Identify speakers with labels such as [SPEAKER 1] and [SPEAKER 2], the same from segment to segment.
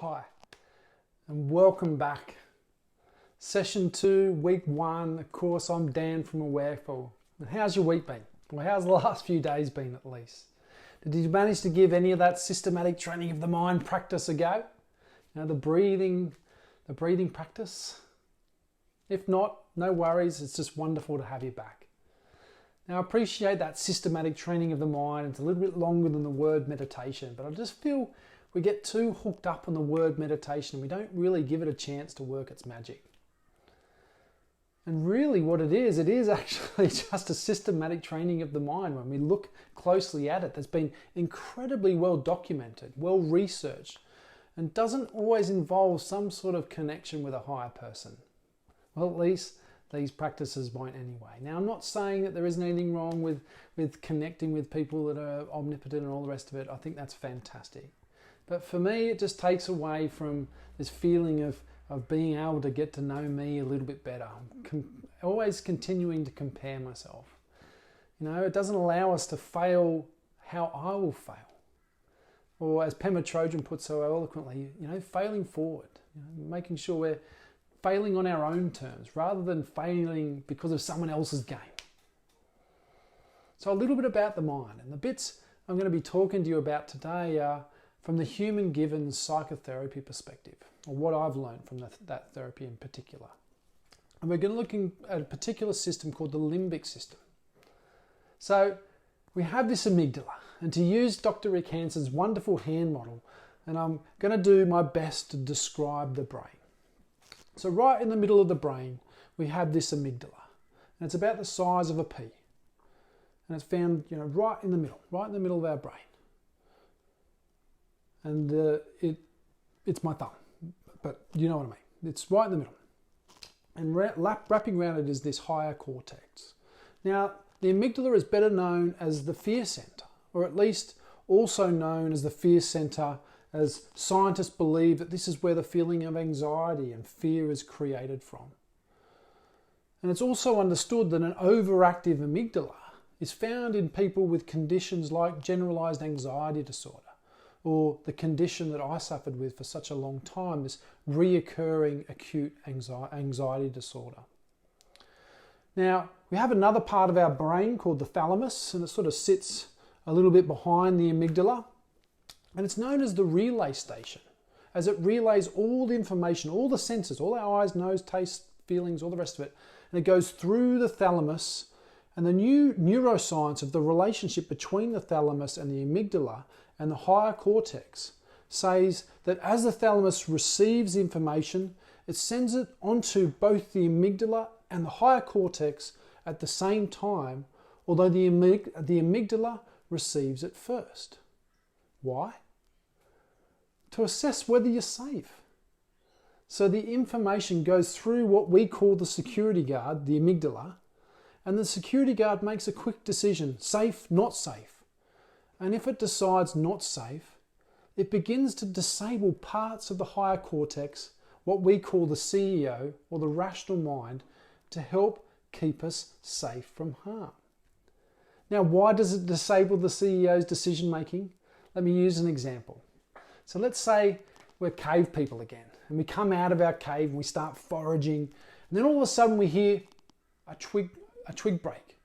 [SPEAKER 1] Hi, and welcome back. Session 2, week 1. Of course, I'm Dan from Awareful. And how's your week been? Well, how's the last few days been at least? Did you manage to give any of that systematic training of the mind practice a go? You know, the breathing practice? If not, no worries. It's just wonderful to have you back. Now, I appreciate that systematic training of the mind. It's a little bit longer than the word meditation, but I just feel we get too hooked up on the word meditation and we don't really give it a chance to work its magic. And really what it is actually just a systematic training of the mind when we look closely at it. That's been incredibly well documented, well researched, and doesn't always involve some sort of connection with a higher person. Well, at least these practices won't anyway. Now, I'm not saying that there isn't anything wrong with connecting with people that are omnipotent and all the rest of it. I think that's fantastic. But for me, it just takes away from this feeling of being able to get to know me a little bit better. Always continuing to compare myself. You know, it doesn't allow us to fail how I will fail. Or as Pema Trojan puts so eloquently, you know, failing forward. You know, making sure we're failing on our own terms rather than failing because of someone else's game. So a little bit about the mind. And the bits I'm going to be talking to you about today are from the human given psychotherapy perspective, or what I've learned from that therapy in particular. And we're going to look at a particular system called the limbic system. So we have this amygdala, and to use Dr. Rick Hanson's wonderful hand model, and I'm going to do my best to describe the brain. So right in the middle of the brain, we have this amygdala, and it's about the size of a pea. And it's found, you know, right in the middle of our brain. And it's my thumb, but you know what I mean. It's right in the middle. And wrapping around it is this higher cortex. Now, the amygdala is better known as the fear center, or at least also known as the fear center, as scientists believe that this is where the feeling of anxiety and fear is created from. And it's also understood that an overactive amygdala is found in people with conditions like generalized anxiety disorder, or the condition that I suffered with for such a long time, this reoccurring acute anxiety disorder. Now, we have another part of our brain called the thalamus, and it sort of sits a little bit behind the amygdala, and it's known as the relay station, as it relays all the information, all the senses, all our eyes, nose, taste, feelings, all the rest of it, and it goes through the thalamus. And the new neuroscience of the relationship between the thalamus and the amygdala and the higher cortex says that as the thalamus receives information, it sends it onto both the amygdala and the higher cortex at the same time, although the amygdala receives it first. Why? To assess whether you're safe. So the information goes through what we call the security guard, the amygdala, and the security guard makes a quick decision, safe, not safe. And if it decides not safe, it begins to disable parts of the higher cortex, what we call the CEO, or the rational mind, to help keep us safe from harm. Now, why does it disable the CEO's decision making? Let me use an example. So let's say we're cave people again, and we come out of our cave and we start foraging, and then all of a sudden we hear a twig break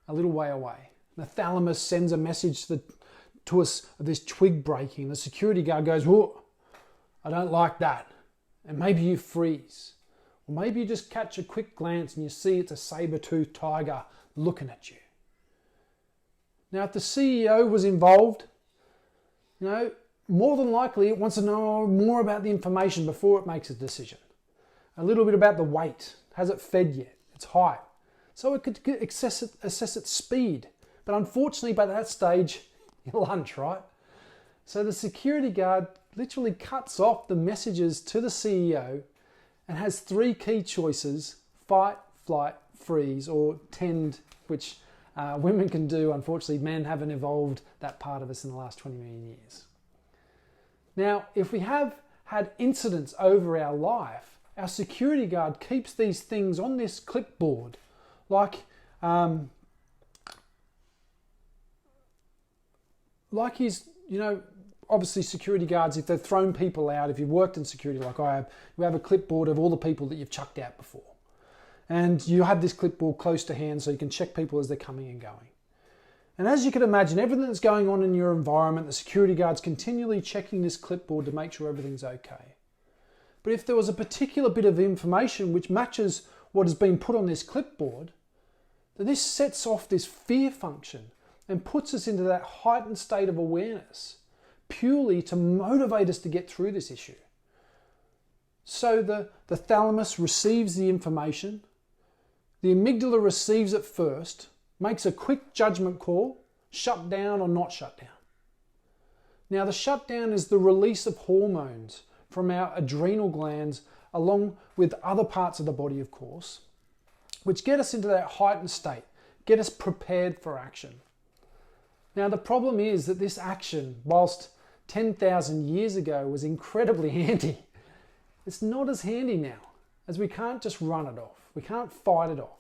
[SPEAKER 1] a little way away. The thalamus sends a message to us of this twig breaking. The security guard goes, "Whoa, I don't like that." And maybe you freeze. Or maybe you just catch a quick glance and you see it's a saber-toothed tiger looking at you. Now, if the CEO was involved, you know, more than likely it wants to know more about the information before it makes a decision. A little bit about the weight. Has it fed yet? Its height. So it could assess its speed. But unfortunately, by that stage, you're lunch, right? So the security guard literally cuts off the messages to the CEO and has 3 key choices: fight, flight, freeze, or tend, which women can do. Unfortunately, men haven't evolved that part of us in the last 20 million years. Now, if we have had incidents over our life, our security guard keeps these things on this clipboard, like he's, you know, obviously security guards, if they've thrown people out, if you've worked in security like I have, you have a clipboard of all the people that you've chucked out before. And you have this clipboard close to hand so you can check people as they're coming and going. And as you can imagine, everything that's going on in your environment, the security guard's continually checking this clipboard to make sure everything's okay. But if there was a particular bit of information which matches what has been put on this clipboard, then this sets off this fear function and puts us into that heightened state of awareness, purely to motivate us to get through this issue. So the thalamus receives the information, the amygdala receives it first, makes a quick judgment call, shut down or not shut down. Now the shutdown is the release of hormones from our adrenal glands along with other parts of the body, of course, which get us into that heightened state, get us prepared for action. Now the problem is that this action, whilst 10,000 years ago was incredibly handy, it's not as handy now, as we can't just run it off. We can't fight it off.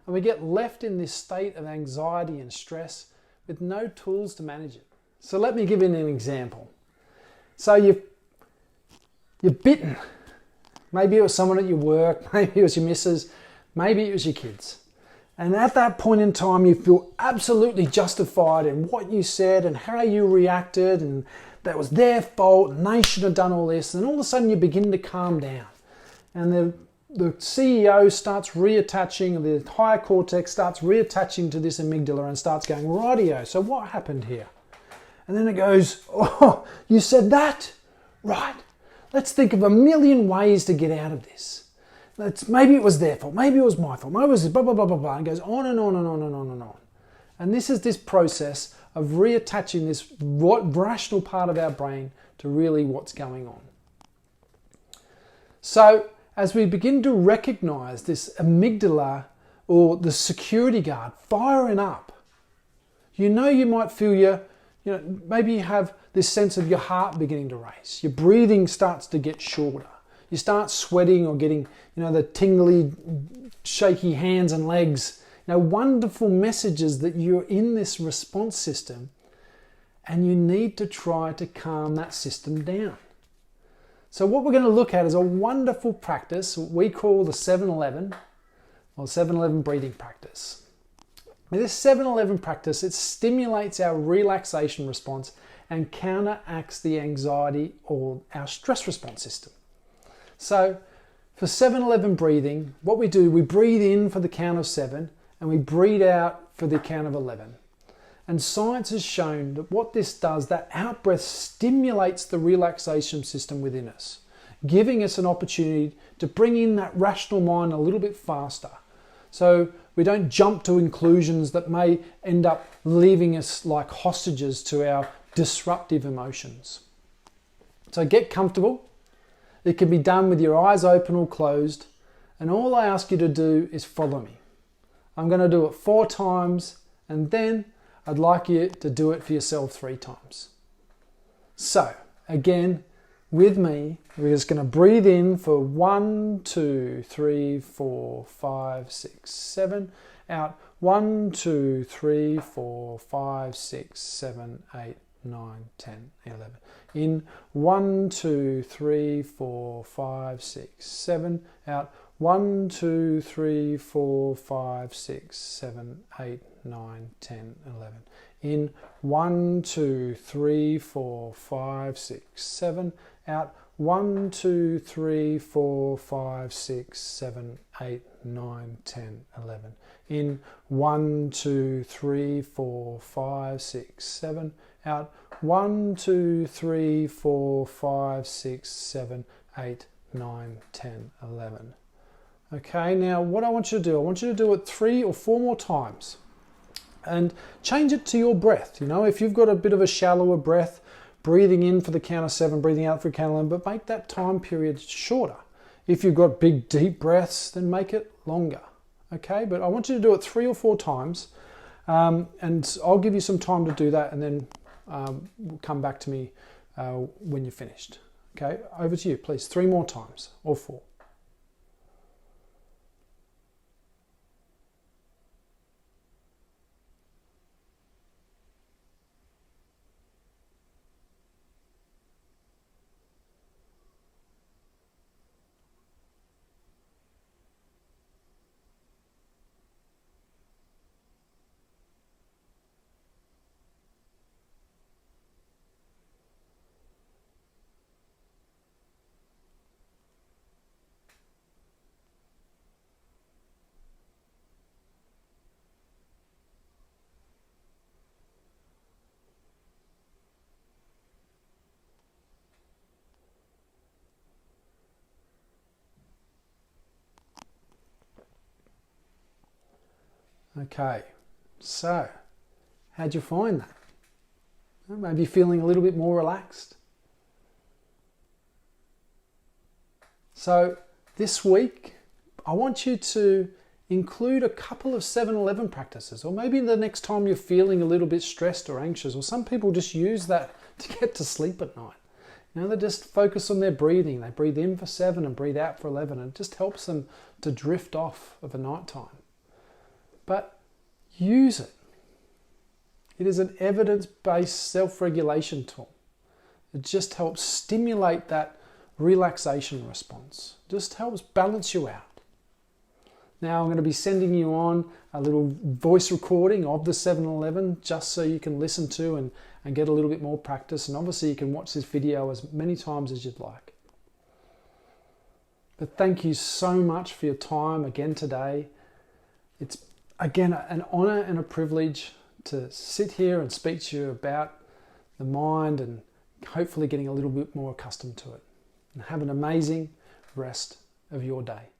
[SPEAKER 1] And we get left in this state of anxiety and stress with no tools to manage it. So let me give you an example. So you're bitten. Maybe it was someone at your work, maybe it was your missus, maybe it was your kids. And at that point in time, you feel absolutely justified in what you said and how you reacted, and that was their fault and they should have done all this. And all of a sudden you begin to calm down. And the CEO starts reattaching, the higher cortex starts reattaching to this amygdala and starts going, rightio, so what happened here? And then it goes, oh, you said that? Right. Let's think of a million ways to get out of this. Maybe it was their fault, maybe it was my fault, maybe it was blah, blah, blah, blah, blah. And it goes on and on and on and on and on. And this is this process of reattaching this rational part of our brain to really what's going on. So as we begin to recognize this amygdala or the security guard firing up, you might feel maybe you have this sense of your heart beginning to race. Your breathing starts to get shorter. You start sweating or getting, the tingly, shaky hands and legs. Wonderful messages that you're in this response system and you need to try to calm that system down. So what we're going to look at is a wonderful practice we call the 7-11 or 7-11 breathing practice. Now this 7-11 practice, it stimulates our relaxation response and counteracts the anxiety or our stress response system. So for 7-11 breathing, what we do, we breathe in for the count of 7 and we breathe out for the count of 11. And science has shown that what this does, that out-breath stimulates the relaxation system within us, giving us an opportunity to bring in that rational mind a little bit faster. So we don't jump to conclusions that may end up leaving us like hostages to our disruptive emotions. So get comfortable. It can be done with your eyes open or closed. And all I ask you to do is follow me. I'm going to do it 4 times and then I'd like you to do it for yourself 3 times. So again, with me, we're just going to breathe in for 1, 2, 3, 4, 5, 6, 7. Out 1, 2, 3, 4, 5, 6, 7, 8, 9, 10, 11. In 1, 2, 3, 4, 5, 6, 7. Out 1, 2, 3, 4, 5, 6, 7, 8, 9, 10, 11. In 1, 2, 3, 4, 5, 6, 7. Out 1, 2, 3, 4, 5, 6, 7, 8, 9, 10, 11. In 1, 2, 3, 4, 5, 6, 7. Out 1, 2, 3, 4, 5, 6, 7, 8, 9, 10, 11. Okay, now what I want you to do, I want you to do it 3 or 4 more times and change it to your breath. If you've got a bit of a shallower breath, breathing in for the count of 7, breathing out for the count of 11, but make that time period shorter. If you've got big, deep breaths, then make it longer. Okay, but I want you to do it 3 or 4 times and I'll give you some time to do that and then come back to me when you're finished. Okay, over to you, please. 3 more times or 4. Okay, so how'd you find that? Maybe feeling a little bit more relaxed. So this week, I want you to include a couple of 7-11 practices, or maybe the next time you're feeling a little bit stressed or anxious, or some people just use that to get to sleep at night. You know, they just focus on their breathing. They breathe in for 7 and breathe out for 11, and it just helps them to drift off of a night time. But use it. It is an evidence-based self-regulation tool. It just helps stimulate that relaxation response. Just helps balance you out. Now I'm going to be sending you on a little voice recording of the 7-11 just so you can listen to and get a little bit more practice. And obviously you can watch this video as many times as you'd like. But thank you so much for your time again today. It's again an honor and a privilege to sit here and speak to you about the mind and hopefully getting a little bit more accustomed to it. And have an amazing rest of your day.